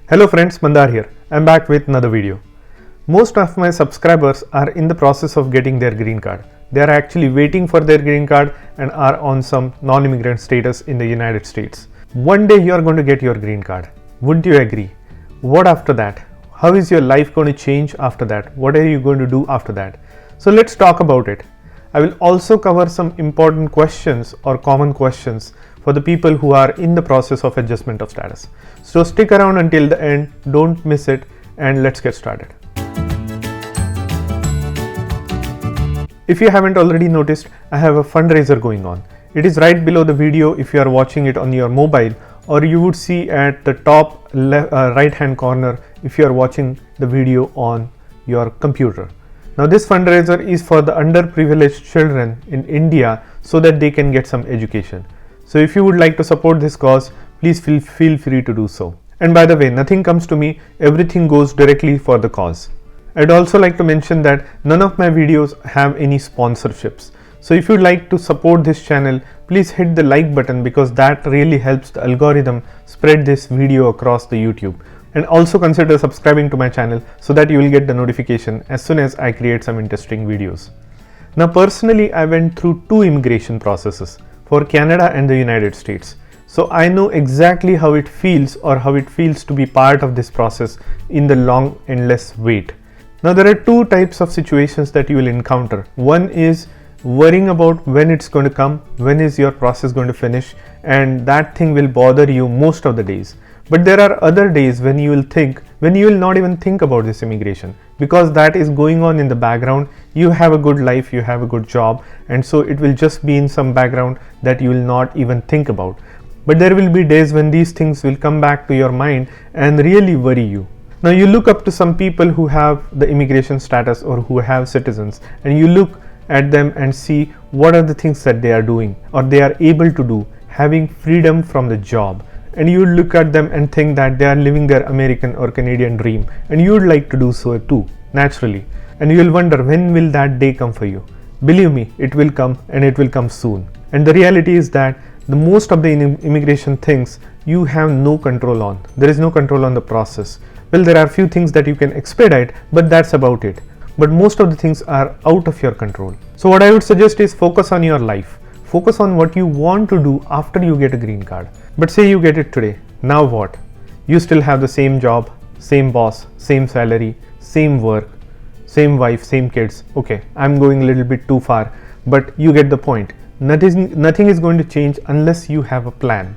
Hello friends, Mandar here. I'm back with another video. Most of my subscribers are in the process of getting their green card. They are actually waiting for their green card and are on some non-immigrant status in the United States. One day you are going to get your green card. Wouldn't you agree? What after that? How is your life going to change after that? What are you going to do after that? So let's talk about it. I will also cover some important questions or common questions for the people who are in the process of adjustment of status. So stick around until the end, don't miss it, and let's get started. If you haven't already noticed, I have a fundraiser going on. It is right below the video if you are watching it on your mobile, or you would see at the top right hand corner if you are watching the video on your computer. Now this fundraiser is for the underprivileged children in India so that they can get some education. So if you would like to support this cause, please feel free to do so. And by the way, nothing comes to me, everything goes directly for the cause. I'd also like to mention that none of my videos have any sponsorships. So if you'd like to support this channel, please hit the like button because that really helps the algorithm spread this video across the YouTube. And also consider subscribing to my channel so that you will get the notification as soon as I create some interesting videos. Now personally, I went through two immigration processes for Canada and the United States. So I know exactly how it feels to be part of this process in the long endless wait. Now there are two types of situations that you will encounter. One is worrying about when it's going to come, when is your process going to finish, and that thing will bother you most of the days. But there are other days when you will not even think about this immigration because that is going on in the background. You have a good life, you have a good job, and so it will just be in some background that you will not even think about. But there will be days when these things will come back to your mind and really worry you. Now you look up to some people who have the immigration status or who have citizens, and you look at them and see what are the things that they are doing or they are able to do, having freedom from the job. And you look at them and think that they are living their American or Canadian dream, and you would like to do so too, naturally. And you will wonder, when will that day come for you? Believe me, it will come, and it will come soon. And the reality is that the most of the immigration things you have no control on. There is no control on the process. Well, there are a few things that you can expedite, but that's about it. But most of the things are out of your control. So what I would suggest is focus on your life. Focus on what you want to do after you get a green card. But say you get it today, now what? You still have the same job, same boss, same salary, same work, same wife, same kids. Okay, I'm going a little bit too far, but you get the point. Nothing is going to change unless you have a plan.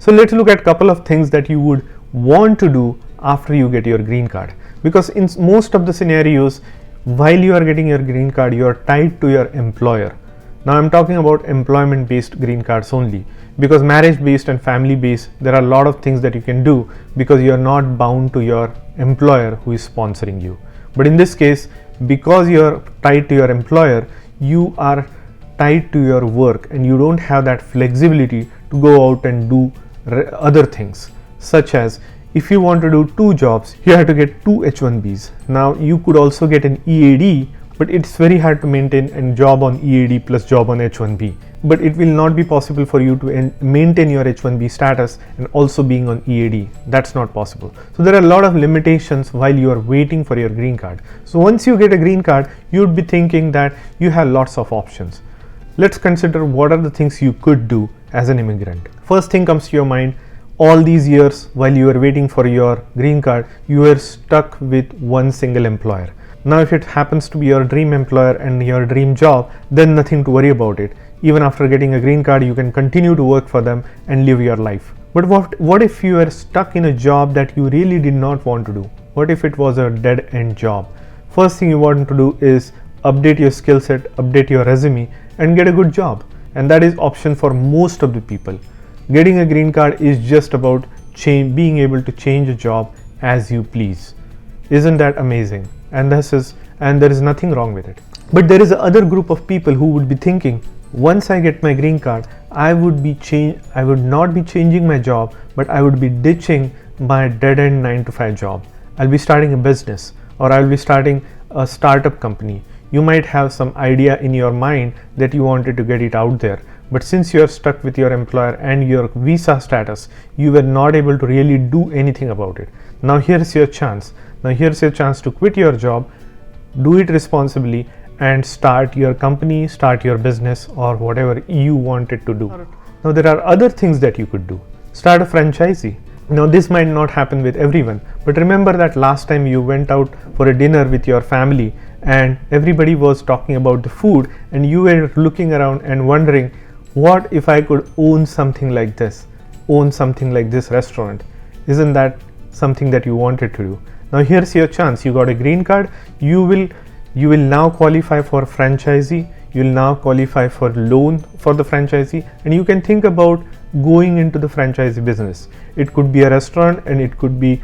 So let's look at a couple of things that you would want to do after you get your green card. Because in most of the scenarios, while you are getting your green card, you are tied to your employer. Now I'm talking about employment based green cards only, because marriage based and family based, there are a lot of things that you can do because you are not bound to your employer who is sponsoring you. But in this case, because you are tied to your employer, you are tied to your work and you don't have that flexibility to go out and do other things, such as if you want to do two jobs, you have to get two H1Bs. Now you could also get an EAD, but it's very hard to maintain a job on EAD plus job on H1B. But it will not be possible for you to maintain your H1B status and also being on EAD. That's not possible. So there are a lot of limitations while you are waiting for your green card. So once you get a green card, you would be thinking that you have lots of options. Let's consider what are the things you could do as an immigrant. First thing comes to your mind, all these years while you were waiting for your green card, you were stuck with one single employer. Now if it happens to be your dream employer and your dream job, then nothing to worry about it. Even after getting a green card, you can continue to work for them and live your life. But what if you are stuck in a job that you really did not want to do? What if it was a dead end job? First thing you want to do is update your skill set, update your resume, and get a good job. And that is option for most of the people. Getting a green card is just about being able to change a job as you please. Isn't that amazing? And there is nothing wrong with it. But there is another group of people who would be thinking, once I get my green card, I would not be changing my job, but I would be ditching my dead end 9 to 5 job. I'll be starting a business, or I'll be starting a startup company. You might have some idea in your mind that you wanted to get it out there, but since you are stuck with your employer and your visa status, you were not able to really do anything about it. Now here's your chance. Now here's your chance to quit your job, do it responsibly, and start your company, start your business, or whatever you wanted to do. Now there are other things that you could do. Start a franchisee. Now this might not happen with everyone, but remember that last time you went out for a dinner with your family and everybody was talking about the food and you were looking around and wondering, what if I could own something like this, restaurant? Isn't that something that you wanted to do? Now here's your chance. You got a green card. You will now qualify for franchisee. You'll now qualify for loan for the franchisee, and you can think about going into the franchisee business. It could be a restaurant, and it could be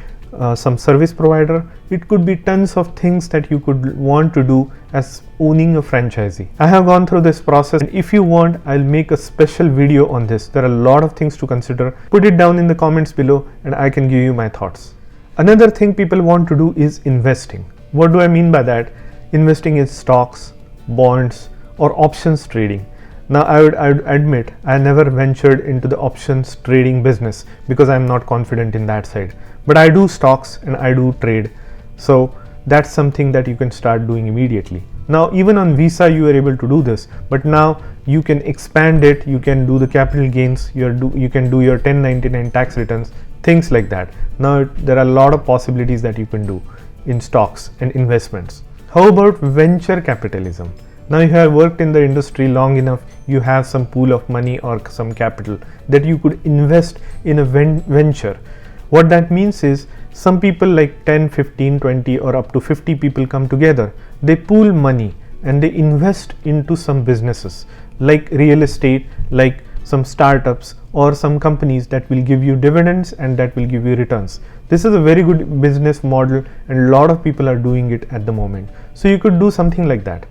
some service provider. It could be tons of things that you could want to do as owning a franchisee. I have gone through this process, and if you want, I'll make a special video on this. There are a lot of things to consider. Put it down in the comments below and I can give you my thoughts. Another thing people want to do is investing. What do I mean by that? Investing in stocks, bonds, or options trading. Now I would admit I never ventured into the options trading business because I'm not confident in that side. But I do stocks and I do trade. So that's something that you can start doing immediately. Now even on Visa you are able to do this, but now you can expand it. You can do the capital gains. You can do your 1099 tax returns, things like that. Now there are a lot of possibilities that you can do in stocks and investments. How about venture capitalism? Now you have worked in the industry long enough, you have some pool of money or some capital that you could invest in a venture. What that means is some people like 10, 15, 20 or up to 50 people come together. They pool money and they invest into some businesses like real estate, like some startups or some companies that will give you dividends and that will give you returns. This is a very good business model and a lot of people are doing it at the moment. So you could do something like that.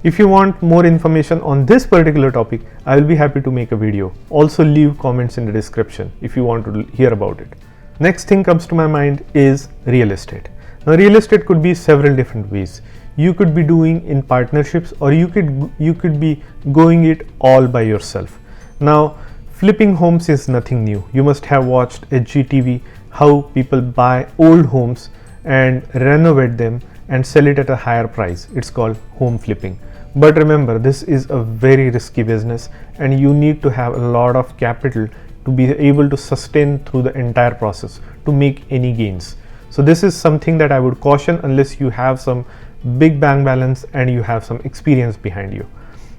If you want more information on this particular topic, I will be happy to make a video. Also leave comments in the description if you want to hear about it. Next thing comes to my mind is real estate. Now real estate could be several different ways. You could be doing in partnerships or you could be going it all by yourself. Now flipping homes is nothing new. You must have watched HGTV, how people buy old homes and renovate them and sell it at a higher price. It's called home flipping. But remember, this is a very risky business and you need to have a lot of capital to be able to sustain through the entire process to make any gains. So this is something that I would caution unless you have some big bank balance and you have some experience behind you.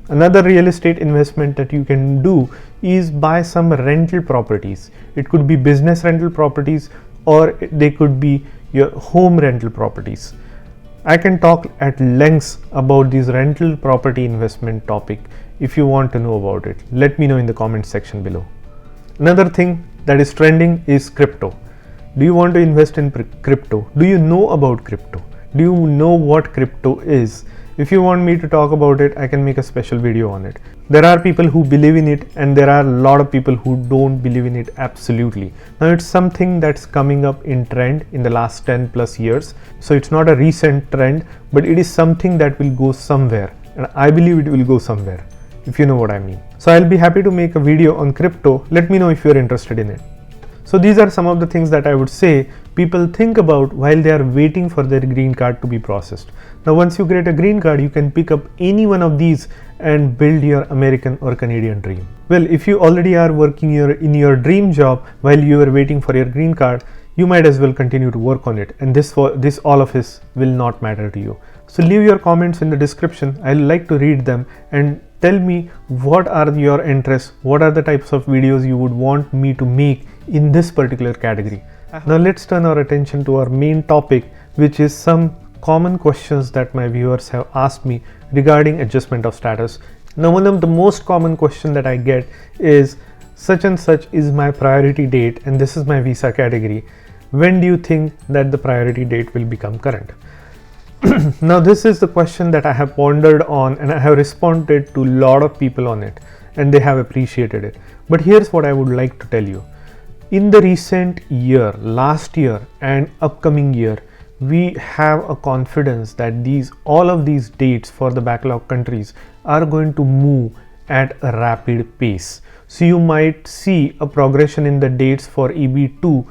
Another real estate investment that you can do is buy some rental properties. It could be business rental properties or they could be your home rental properties. I can talk at length about this rental property investment topic. If you want to know about it, let me know in the comment section below. Another thing that is trending is crypto. Do you want to invest in crypto? Do you know about crypto? Do you know what crypto is? If you want me to talk about it, I can make a special video on it. There are people who believe in it and there are a lot of people who don't believe in it absolutely. Now it's something that's coming up in trend in the last 10 plus years. So it's not a recent trend, but it is something that will go somewhere. And I believe it will go somewhere, if you know what I mean. So I'll be happy to make a video on crypto. Let me know if you're interested in it. So these are some of the things that I would say people think about while they are waiting for their green card to be processed. Now once you get a green card, you can pick up any one of these and build your American or Canadian dream. Well, if you already are working in your dream job while you are waiting for your green card, you might as well continue to work on it, and this all of this will not matter to you. So leave your comments in the description. I like to read them and tell me what are your interests, what are the types of videos you would want me to make in this particular category. Now let's turn our attention to our main topic, which is some common questions that my viewers have asked me regarding adjustment of status. Now one of the most common question that I get is such and such is my priority date and this is my visa category. When do you think that the priority date will become current? Now this is the question that I have pondered on and I have responded to a lot of people on it and they have appreciated it. But here's what I would like to tell you. In the recent year, last year and upcoming year, we have a confidence that all of these dates for the backlog countries are going to move at a rapid pace. So you might see a progression in the dates for EB2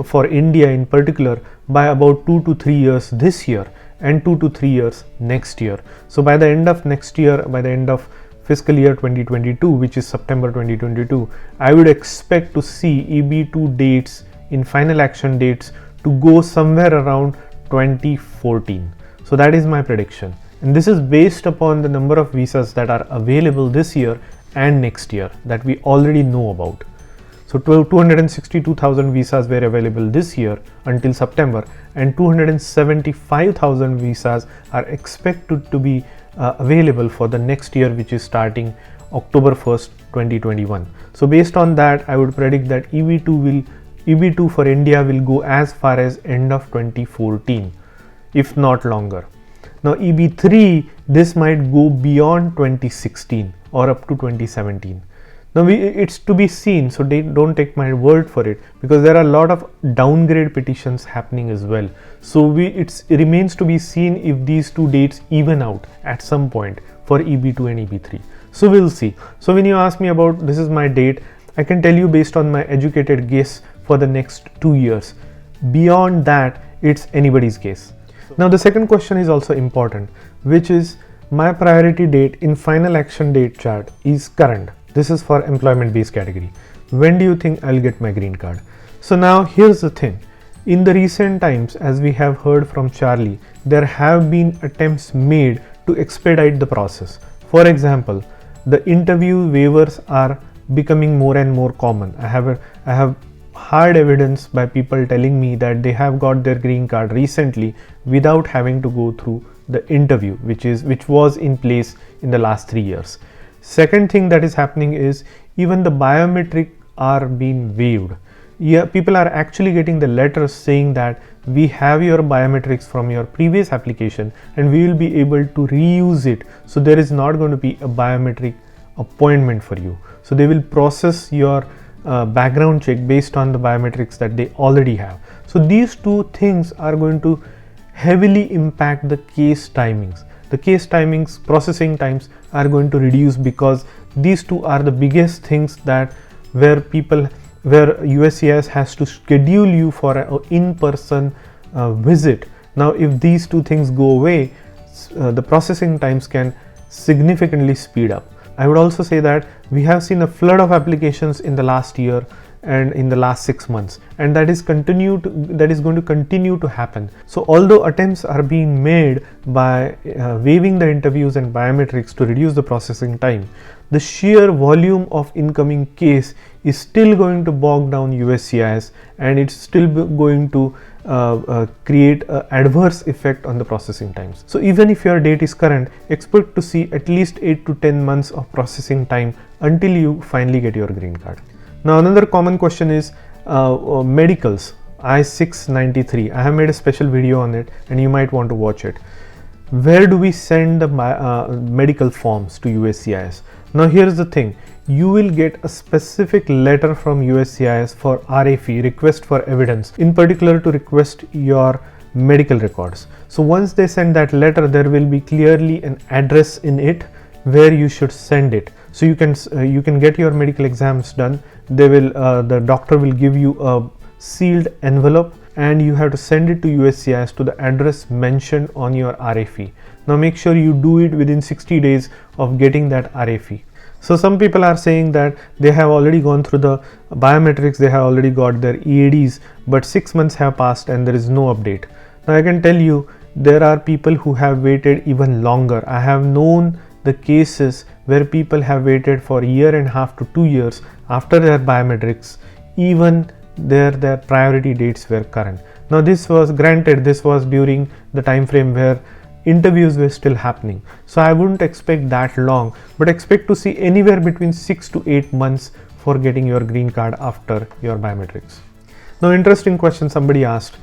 for India in particular by about 2 to 3 years this year and 2 to 3 years next year. So by the end of next year, by the end of fiscal year 2022, which is September 2022, I would expect to see EB2 dates in final action dates to go somewhere around 2014. So that is my prediction, and this is based upon the number of visas that are available this year and next year that we already know about. So 262,000 visas were available this year until September, and 275,000 visas are expected to be available for the next year, which is starting October 1st, 2021. So based on that, I would predict that EB2 for India will go as far as end of 2014, if not longer. Now EB3, this might go beyond 2016 or up to 2017. Now it's to be seen, so don't take my word for it, because there are a lot of downgrade petitions happening as well. So it remains to be seen if these two dates even out at some point for EB2 and EB3. So we'll see. So when you ask me about this is my date, I can tell you based on my educated guess for the next 2 years. Beyond that, it's anybody's guess. Now the second question is also important, which is my priority date in final action date chart is current. This is for employment based category. When do you think I'll get my green card? So now here's the thing. In the recent times, as we have heard from Charlie, there have been attempts made to expedite the process. For example, the interview waivers are becoming more and more common. I have hard evidence by people telling me that they have got their green card recently without having to go through the interview, which was in place in the last 3 years. Second thing that is happening is even the biometric are being waived. Yeah, people are actually getting the letters saying that we have your biometrics from your previous application and we will be able to reuse it. So there is not going to be a biometric appointment for you. So they will process your background check based on the biometrics that they already have. So these two things are going to heavily impact the case timings. The case timings, processing times are going to reduce, because these two are the biggest things that where USCIS has to schedule you for an in-person visit. Now if these two things go away, the processing times can significantly speed up. I would also say that we have seen a flood of applications in the last year and in the last 6 months, and that is going to continue to happen. So although attempts are being made by waiving the interviews and biometrics to reduce the processing time, the sheer volume of incoming case is still going to bog down USCIS, and it's still going to create an adverse effect on the processing times. So even if your date is current, expect to see at least 8 to 10 months of processing time until you finally get your green card. Now another common question is medicals, I-693. I have made a special video on it and you might want to watch it. Where do we send the medical forms to USCIS? Now here's the thing, you will get a specific letter from USCIS for RFE, request for evidence, in particular to request your medical records. So once they send that letter, there will be clearly an address in it where you should send it. So you can get your medical exams done. The doctor will give you a sealed envelope and you have to send it to USCIS to the address mentioned on your RFE. Now make sure you do it within 60 days of getting that RFE. So some people are saying that they have already gone through the biometrics, they have already got their EADs, but 6 months have passed and there is no update. Now I can tell you there are people who have waited even longer. I have known the cases where people have waited for 1.5 to 2 years after their biometrics, even their priority dates were current. Now this was granted, this was during the time frame where interviews were still happening. So I wouldn't expect that long, but expect to see anywhere between 6 to 8 months for getting your green card after your biometrics. Now interesting question somebody asked.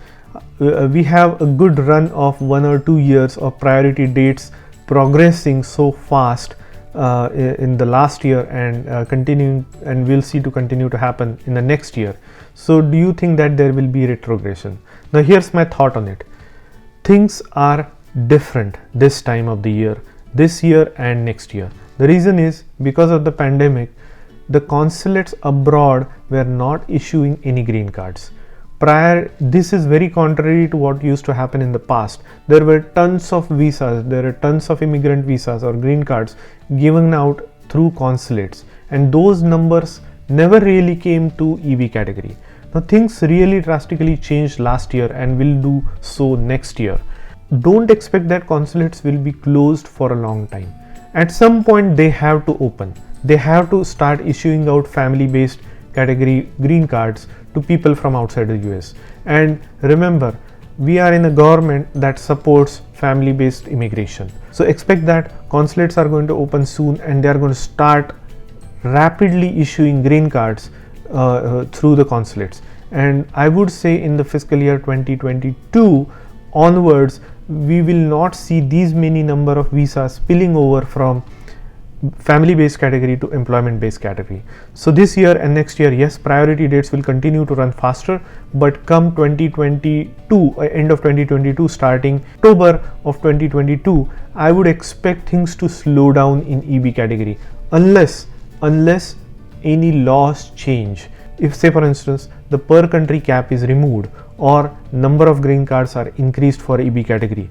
We have a good run of 1 or 2 years of priority dates progressing so fast in the last year and continuing, and we'll see to continue to happen in the next year. So do you think that there will be retrogression? Now here's my thought on it. Things are different this time of the year, this year and next year. The reason is because of the pandemic, the consulates abroad were not issuing any green cards. This is very contrary to what used to happen in the past. There were tons of visas, there are tons of immigrant visas or green cards given out through consulates, and those numbers never really came to EB category. Now things really drastically changed last year and will do so next year. Don't expect that consulates will be closed for a long time. At some point they have to open. They have to start issuing out family-based category green cards to people from outside the US. And remember, we are in a government that supports family-based immigration. So expect that consulates are going to open soon and they are going to start rapidly issuing green cards through the consulates. And I would say in the fiscal year 2022 onwards, we will not see these many number of visas spilling over from family based category to employment based category. So this year and next year, yes, priority dates will continue to run faster, but come 2022, end of 2022, starting October of 2022, I would expect things to slow down in EB category unless any laws change. If say for instance the per country cap is removed or number of green cards are increased for EB category,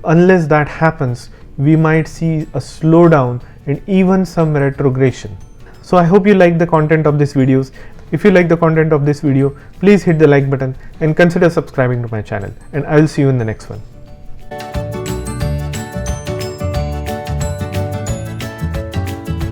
unless that happens, we might see a slowdown and even some retrogression. So I hope you like the content of these videos. If you like the content of this video, please hit the like button and consider subscribing to my channel, and I will see you in the next one.